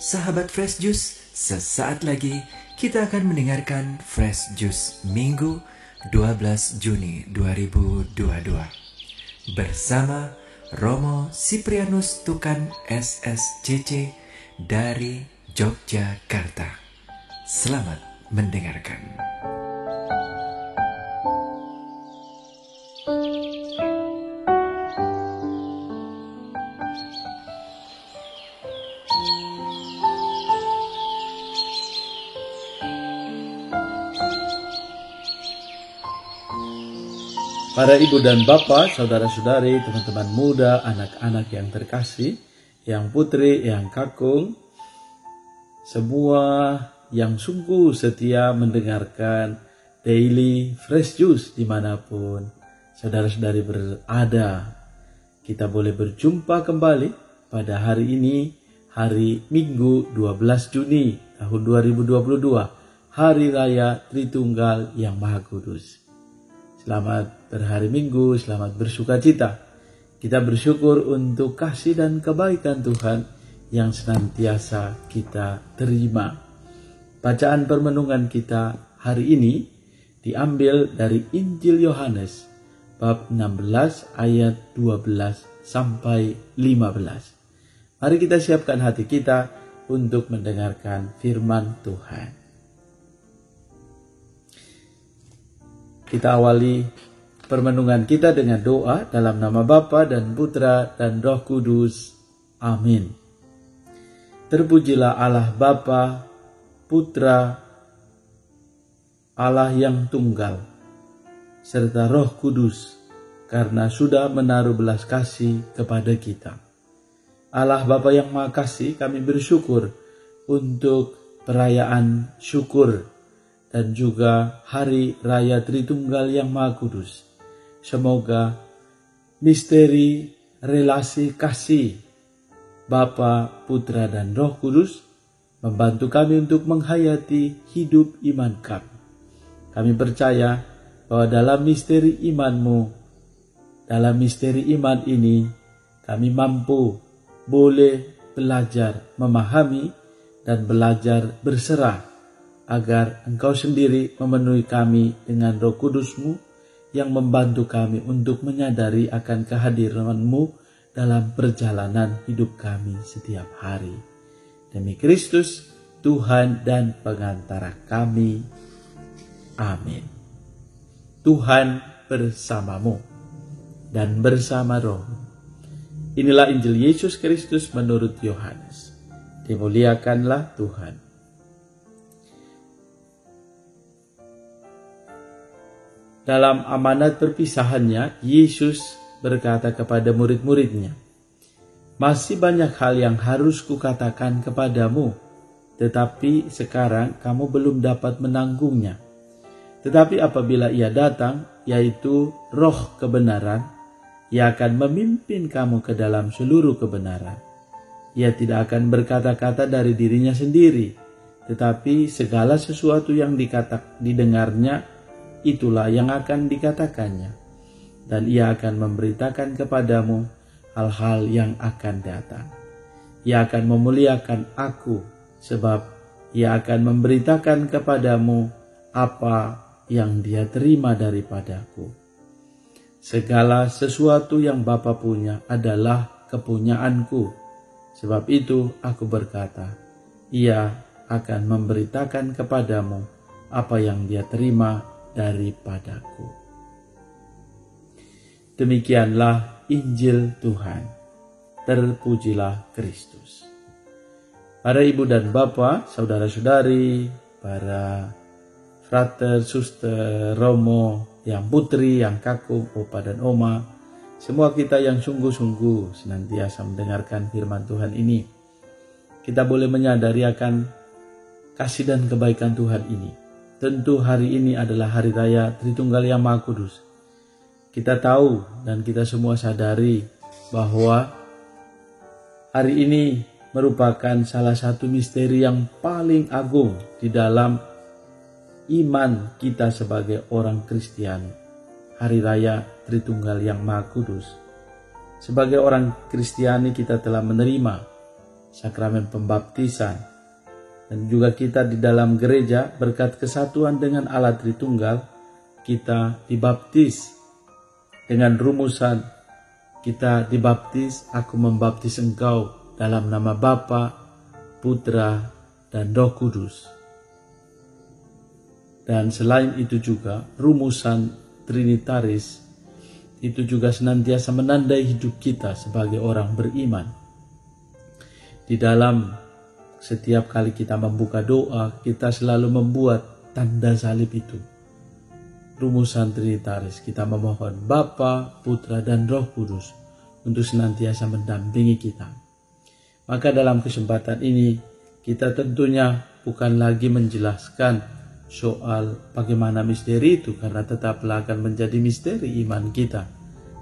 Sahabat Fresh Juice, sesaat lagi kita akan mendengarkan Fresh Juice Minggu 12 Juni 2022 bersama Romo Siprianus Tukan SSCC dari Yogyakarta. Selamat mendengarkan. Para ibu dan bapak, saudara-saudari, teman-teman muda, anak-anak yang terkasih, yang putri, yang kakung, semua yang sungguh setia mendengarkan Daily Fresh Juice dimanapun saudara-saudari berada. Kita boleh berjumpa kembali pada hari ini, hari Minggu 12 Juni tahun 2022, Hari Raya Tritunggal yang Maha Kudus. Selamat berhari Minggu, selamat bersuka cita. Kita bersyukur untuk kasih dan kebaikan Tuhan yang senantiasa kita terima. Bacaan permenungan kita hari ini diambil dari Injil Yohanes bab 16 ayat 12 sampai 15. Mari kita siapkan hati kita untuk mendengarkan firman Tuhan. Kita awali permenungan kita dengan doa dalam nama Bapa dan Putra dan Roh Kudus. Amin. Terpujilah Allah Bapa, Putra, Allah yang tunggal, serta Roh Kudus, karena sudah menaruh belas kasih kepada kita. Allah Bapa yang Maha Kasih, kami bersyukur untuk perayaan syukur dan juga Hari Raya Tritunggal yang Maha Kudus. Semoga misteri relasi kasih Bapa, Putra, dan Roh Kudus membantu kami untuk menghayati hidup iman kami. Kami percaya bahwa dalam misteri iman-Mu, dalam misteri iman ini, kami mampu boleh belajar memahami dan belajar berserah, agar Engkau sendiri memenuhi kami dengan Roh Kudus-Mu yang membantu kami untuk menyadari akan kehadiran-Mu dalam perjalanan hidup kami setiap hari. Demi Kristus, Tuhan dan pengantara kami. Amin. Tuhan bersamamu dan bersama Roh. Inilah Injil Yesus Kristus menurut Yohanes. Dimuliakanlah Tuhan. Dalam amanat perpisahannya, Yesus berkata kepada murid-muridnya, "Masih banyak hal yang harus kukatakan kepadamu, tetapi sekarang kamu belum dapat menanggungnya. Tetapi apabila Ia datang, yaitu Roh kebenaran, Ia akan memimpin kamu ke dalam seluruh kebenaran. Ia tidak akan berkata-kata dari dirinya sendiri, tetapi segala sesuatu yang didengarnya, itulah yang akan dikatakannya, dan Ia akan memberitakan kepadamu hal-hal yang akan datang. Ia akan memuliakan Aku, sebab Ia akan memberitakan kepadamu apa yang Dia terima daripadaku. Segala sesuatu yang Bapa punya adalah kepunyaanku. Sebab itu Aku berkata, Ia akan memberitakan kepadamu apa yang Dia terima daripadaku." Demikianlah Injil Tuhan. Terpujilah Kristus. Para ibu dan bapak, saudara-saudari, para frater, suster, romo, yang putri, yang kakung, opa dan oma, semua kita yang sungguh-sungguh senantiasa mendengarkan firman Tuhan ini, kita boleh menyadari akan kasih dan kebaikan Tuhan ini. Tentu hari ini adalah Hari Raya Tritunggal yang Maha Kudus. Kita tahu dan kita semua sadari bahwa hari ini merupakan salah satu misteri yang paling agung di dalam iman kita sebagai orang Kristiani. Hari Raya Tritunggal yang Maha Kudus. Sebagai orang Kristiani kita telah menerima sakramen pembaptisan, dan juga kita di dalam gereja berkat kesatuan dengan Allah Tritunggal, kita dibaptis dengan rumusan, kita dibaptis, aku membaptis engkau dalam nama Bapa, Putra, dan Roh Kudus. Dan selain itu juga rumusan Trinitaris itu juga senantiasa menandai hidup kita sebagai orang beriman. Di dalam setiap kali kita membuka doa, kita selalu membuat tanda salib itu. Rumusan Trinitaris, kita memohon Bapa, Putra, dan Roh Kudus untuk senantiasa mendampingi kita. Maka dalam kesempatan ini, kita tentunya bukan lagi menjelaskan soal bagaimana misteri itu, karena tetaplah akan menjadi misteri iman kita.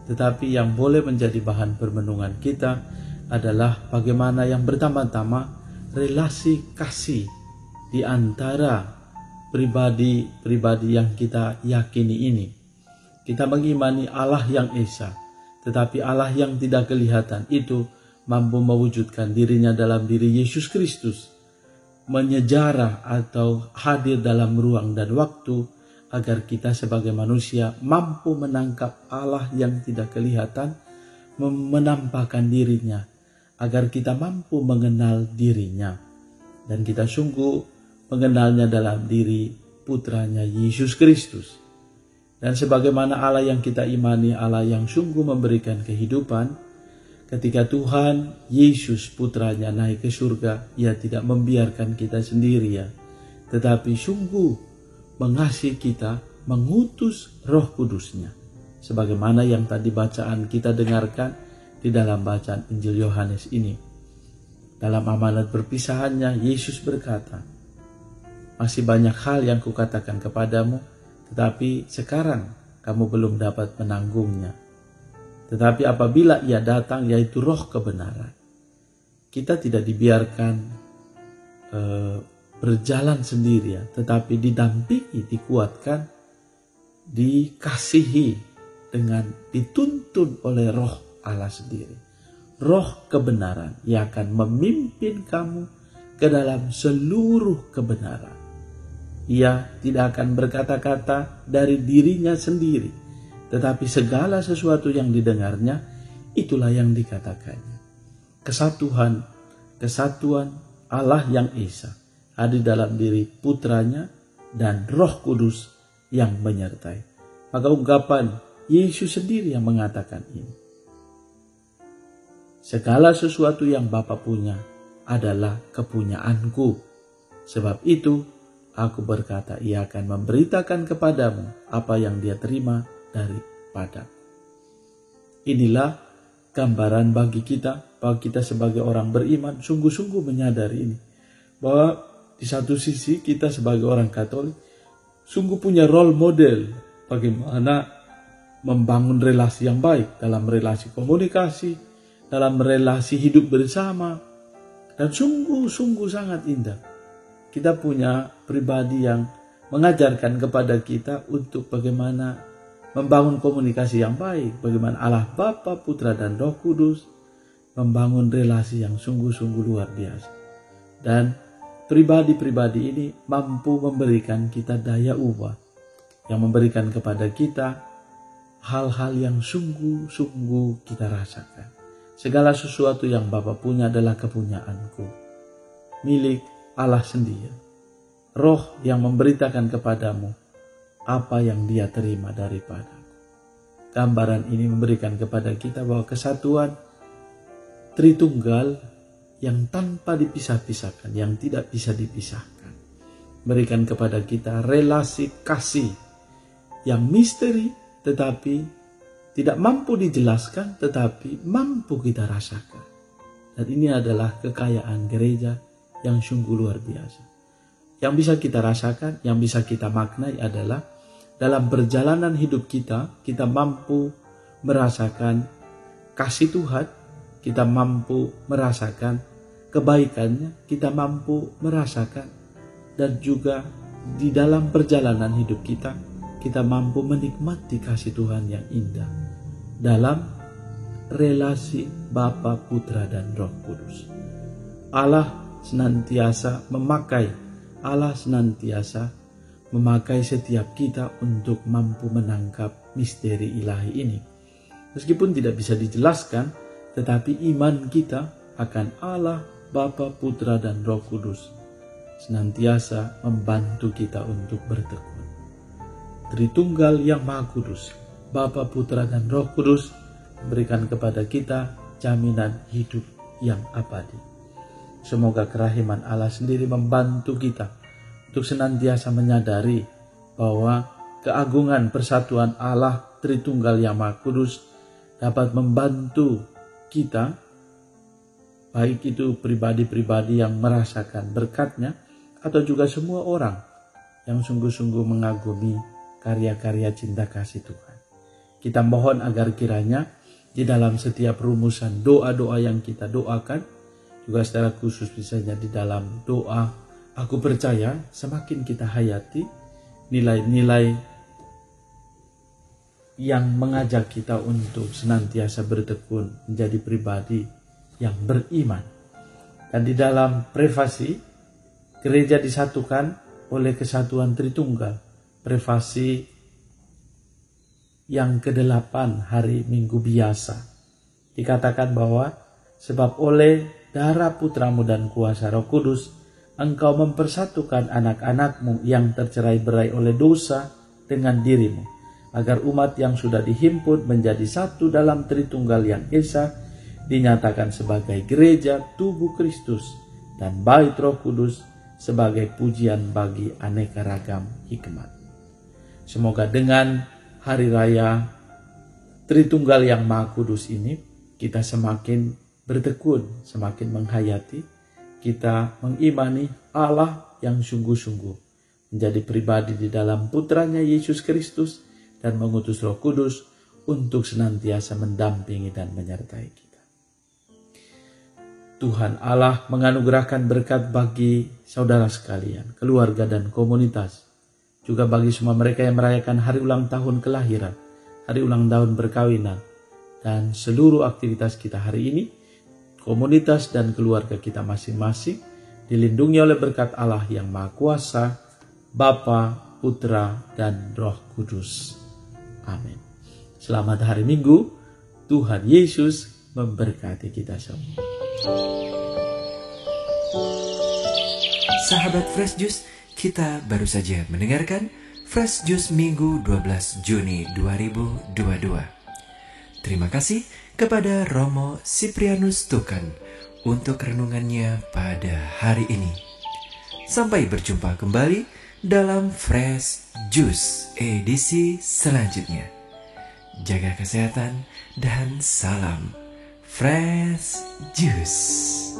Tetapi yang boleh menjadi bahan permenungan kita adalah bagaimana yang pertama-tama relasi kasih di antara pribadi-pribadi yang kita yakini ini. Kita mengimani Allah yang Esa, tetapi Allah yang tidak kelihatan itu mampu mewujudkan dirinya dalam diri Yesus Kristus, menyejarah atau hadir dalam ruang dan waktu agar kita sebagai manusia mampu menangkap Allah yang tidak kelihatan, menampakkan dirinya, agar kita mampu mengenal dirinya. Dan kita sungguh mengenalnya dalam diri putranya Yesus Kristus. Dan sebagaimana Allah yang kita imani, Allah yang sungguh memberikan kehidupan, ketika Tuhan Yesus putranya naik ke surga, Ia tidak membiarkan kita sendirian, tetapi sungguh mengasihi kita, mengutus Roh Kudusnya. Sebagaimana yang tadi bacaan kita dengarkan di dalam bacaan Injil Yohanes ini. Dalam amanat perpisahannya, Yesus berkata, masih banyak hal yang kukatakan kepadamu, tetapi sekarang kamu belum dapat menanggungnya. Tetapi apabila Ia datang, yaitu Roh kebenaran, kita tidak dibiarkan berjalan sendirian, tetapi didampingi, dikuatkan, dikasihi dengan dituntun oleh Roh Allah sendiri. Roh kebenaran yang akan memimpin kamu ke dalam seluruh kebenaran. Ia tidak akan berkata-kata dari dirinya sendiri, tetapi segala sesuatu yang didengarnya, itulah yang dikatakannya. Kesatuan Allah yang Esa ada dalam diri putranya dan Roh Kudus yang menyertai. Maka ungkapan Yesus sendiri yang mengatakan ini. Segala sesuatu yang Bapa punya adalah kepunyaanku. Sebab itu aku berkata, Ia akan memberitakan kepadamu apa yang Dia terima daripadaku. Inilah gambaran bagi kita sebagai orang beriman, sungguh-sungguh menyadari ini. Bahwa di satu sisi kita sebagai orang Katolik sungguh punya role model bagaimana membangun relasi yang baik dalam relasi komunikasi, dalam relasi hidup bersama, dan sungguh-sungguh sangat indah. Kita punya pribadi yang mengajarkan kepada kita untuk bagaimana membangun komunikasi yang baik, bagaimana Allah Bapa, Putra, dan Roh Kudus membangun relasi yang sungguh-sungguh luar biasa. Dan pribadi-pribadi ini mampu memberikan kita daya ubah, yang memberikan kepada kita hal-hal yang sungguh-sungguh kita rasakan. Segala sesuatu yang Bapa punya adalah kepunyaanku, milik Allah sendiri. Roh yang memberitakan kepadamu apa yang Dia terima daripadaku. Gambaran ini memberikan kepada kita bahwa kesatuan Tritunggal yang tanpa dipisah-pisahkan, yang tidak bisa dipisahkan, berikan kepada kita relasi kasih yang misteri tetapi tidak mampu dijelaskan, tetapi mampu kita rasakan. Dan ini adalah kekayaan gereja yang sungguh luar biasa. Yang bisa kita rasakan, yang bisa kita maknai adalah dalam perjalanan hidup kita, kita mampu merasakan kasih Tuhan, kita mampu merasakan kebaikannya, kita mampu merasakan, dan juga di dalam perjalanan hidup kita, kita mampu menikmati kasih Tuhan yang indah dalam relasi Bapa, Putra, dan Roh Kudus. Allah senantiasa memakai setiap kita untuk mampu menangkap misteri ilahi ini. Meskipun tidak bisa dijelaskan, tetapi iman kita akan Allah, Bapa, Putra, dan Roh Kudus senantiasa membantu kita untuk bertekun. Tritunggal yang Maha Kudus, Bapa, Putra, dan Roh Kudus memberikan kepada kita jaminan hidup yang abadi. Semoga kerahiman Allah sendiri membantu kita untuk senantiasa menyadari bahwa keagungan persatuan Allah Tritunggal yang Maha Kudus dapat membantu kita, baik itu pribadi-pribadi yang merasakan berkat-Nya atau juga semua orang yang sungguh-sungguh mengagumi karya-karya cinta kasih Tuhan. Kita mohon agar kiranya di dalam setiap rumusan doa-doa yang kita doakan, juga secara khusus misalnya di dalam doa aku percaya, semakin kita hayati nilai-nilai yang mengajak kita untuk senantiasa bertekun menjadi pribadi yang beriman. Dan di dalam prefasi, gereja disatukan oleh kesatuan Tritunggal. Prefasi yang ke-8 hari Minggu biasa. Dikatakan bahwa sebab oleh darah Putramu dan kuasa Roh Kudus, Engkau mempersatukan anak-anakmu yang tercerai-berai oleh dosa dengan dirimu, agar umat yang sudah dihimpun menjadi satu dalam Tritunggal yang esa, dinyatakan sebagai gereja tubuh Kristus dan bait Roh Kudus sebagai pujian bagi aneka ragam hikmat. Semoga dengan hari raya Tritunggal yang Maha Kudus ini, kita semakin bertekun, semakin menghayati, kita mengimani Allah yang sungguh-sungguh menjadi pribadi di dalam Putranya Yesus Kristus dan mengutus Roh Kudus untuk senantiasa mendampingi dan menyertai kita. Tuhan Allah menganugerahkan berkat bagi saudara sekalian, keluarga dan komunitas, juga bagi semua mereka yang merayakan hari ulang tahun kelahiran, hari ulang tahun perkawinan, dan seluruh aktivitas kita hari ini, komunitas dan keluarga kita masing-masing dilindungi oleh berkat Allah yang Maha Kuasa, Bapa, Putra, dan Roh Kudus. Amin. Selamat hari Minggu. Tuhan Yesus memberkati kita semua. Sahabat Fresh Juice, kita baru saja mendengarkan Fresh Juice Minggu 12 Juni 2022. Terima kasih kepada Romo Siprianus Tukan untuk renungannya pada hari ini. Sampai berjumpa kembali dalam Fresh Juice edisi selanjutnya. Jaga kesehatan dan salam Fresh Juice.